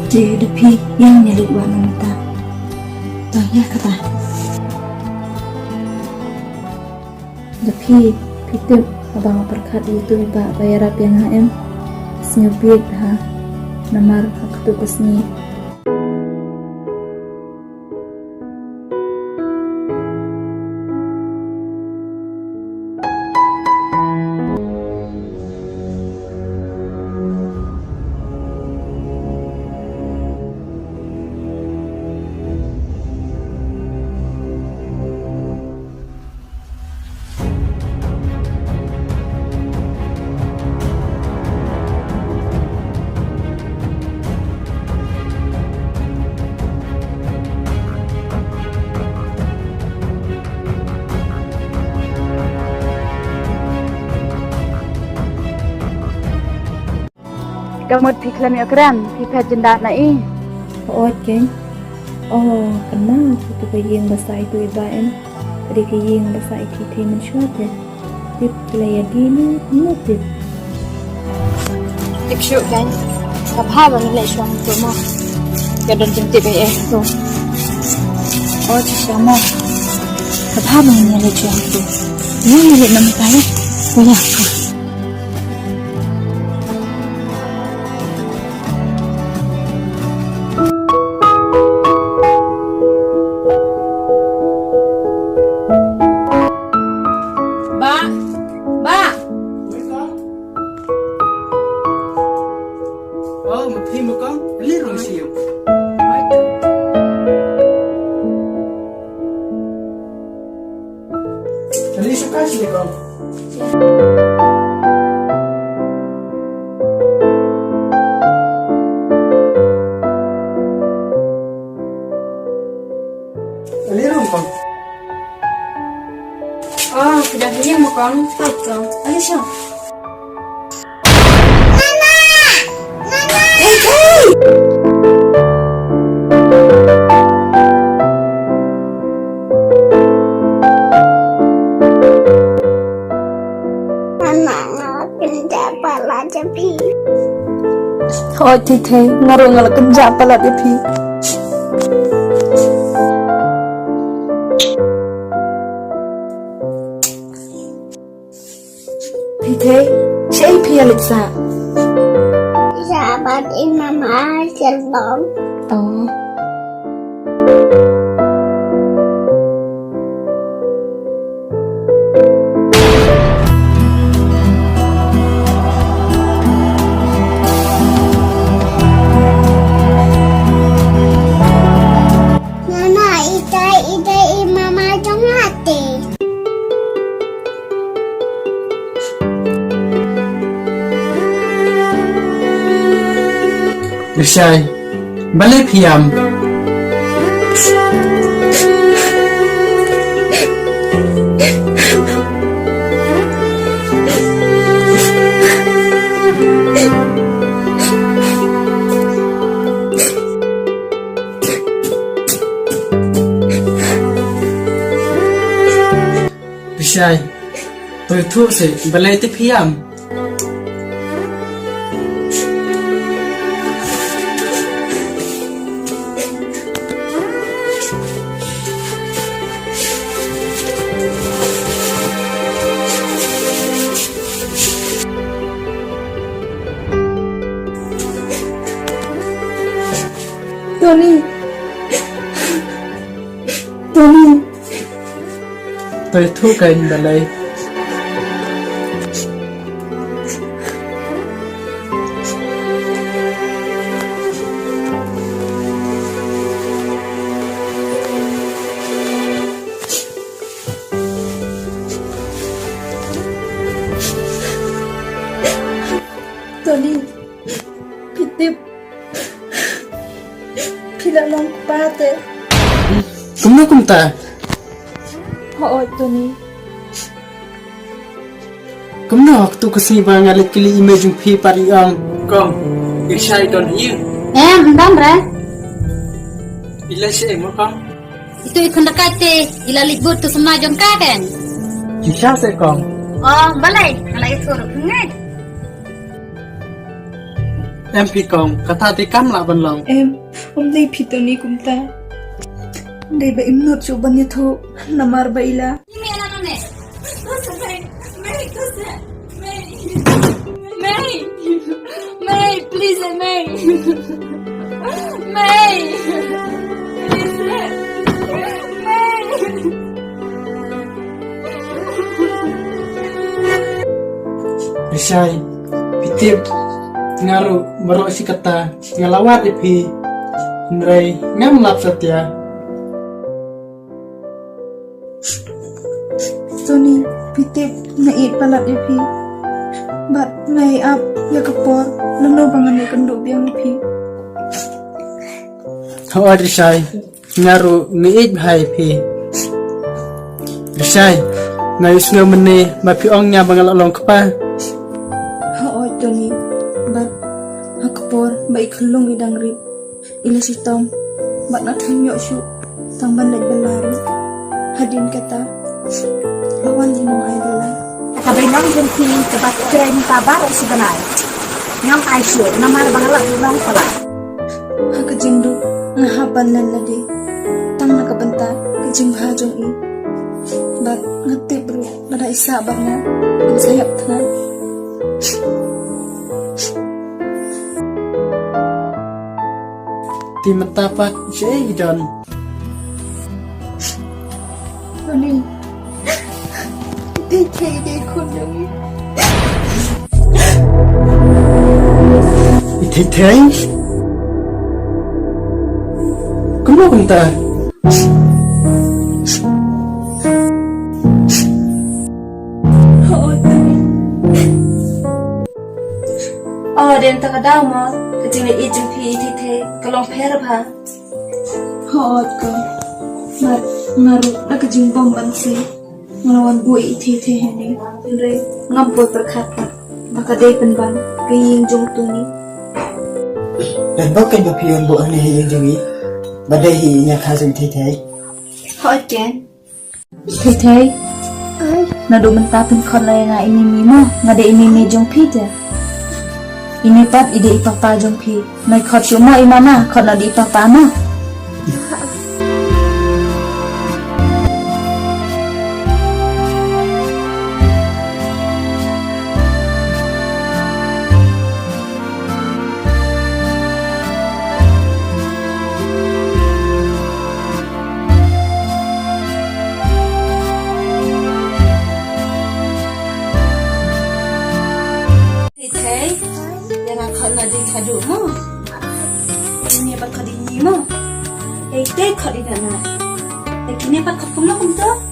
Jadi pi yang nyali gua nanta. Tanya kata. Tapi pitip abang perkat itu iba bayar api yang HM. Senyubit ha. Namar aku tugas ni. Gamot piklam ya kram, pipa jendak na i. Oh, Jeng. Oh, kenal itu kayeng bahasa itu ibaen. Tadi kayeng bahasa itu temen syuat ya. Tip pelaya gini, kenal tip. Tip syuk kan, kapha bang le syuang tu mo. Ya don jentip tu. Oh, sama. Kapha bang le syuang tu. Yang le nam kaya. Boleh. Một thêm một con lấy rồi xíu lấy số cá gì con lấy rồi con Sudah kenyang mo kong? Tahu. Ano siya? Thôi thì thế, ngaruh ngalah kenjak pala dia pi. Pi thế, cai pi Alexa. Sahabat Mama Shalom. Oh. Sai, balik hiam. Sai, tôi thua sih, balik tiếp hiam. Tony. Tôi thu kênh vào đây. Tony, pitip. Pila lang kupate. Kumna kumta. Oo, Tony. Kumna waktu kasi ba ngalit kili image yung pi pari ang kong isay don hiyo. Hendak bre? Ila siya mo kong. Itu ikon dekate, ila libur tu semua jom kagen. Kisah sa kong. Oh, balai, kalau itu ngai. em phi công cả tha thì cắm lại bên lòng Em, hôm nay phi tao ni cũng ta. Đây ba im nốt cho ban như thô, namar ba ila. May, please, May. May, please, May. Risai pitip ngaru mero si kata ngalawat ipi Nrai ngam lap satya Tony, pitip na palat ipi. Bat nai up ya kapor, lano bangan ni kendo biang ipi. Hawa Risai ngaru ngiit bhai pi Risai ngayus ngamene mapi ong nya bangal along kapa Haoy Tony, bat hakapor baik hulung idang rip. Ila si Tom, bat na tanyo siya, tang bandag balari. Hadin kata, lawan din ang idol. Kabinong jenti kebat keren kabar sebenarnya. Ngam aisyur namar bangalak ulang pala. Hakajindu, ngahapan lalade. Tang nakabanta, kajing hajong i. Bat ngati bro, nada isa ba na, sayap tanan. ti matapat siya idon Tony, di ko nang ititay kumo kunta Den takadaw mo, kajing na ijing pi itite, kalong pera ba? Hoot ko. Mat, ngaru, nakajing bomban si. Ngalawan buhay iti hene. Andre, ngampoy perkata, baka day penban, kaying jong tuni. dan bakit ba piyon bu ang nahiyang jungi baday hiinya kazong titay Hoot ken? Tay, Nadumantapin ko na nga inimi mo, nga de inimi jong pi de. Inipat ide ipapa jong pi, may kotyo mo imana, kot na di ipapa mo. Jangan kau nak di kadu mo. Ini apa kau di ni mo? Teh kau di dana. Kini apa kau pulang untuk?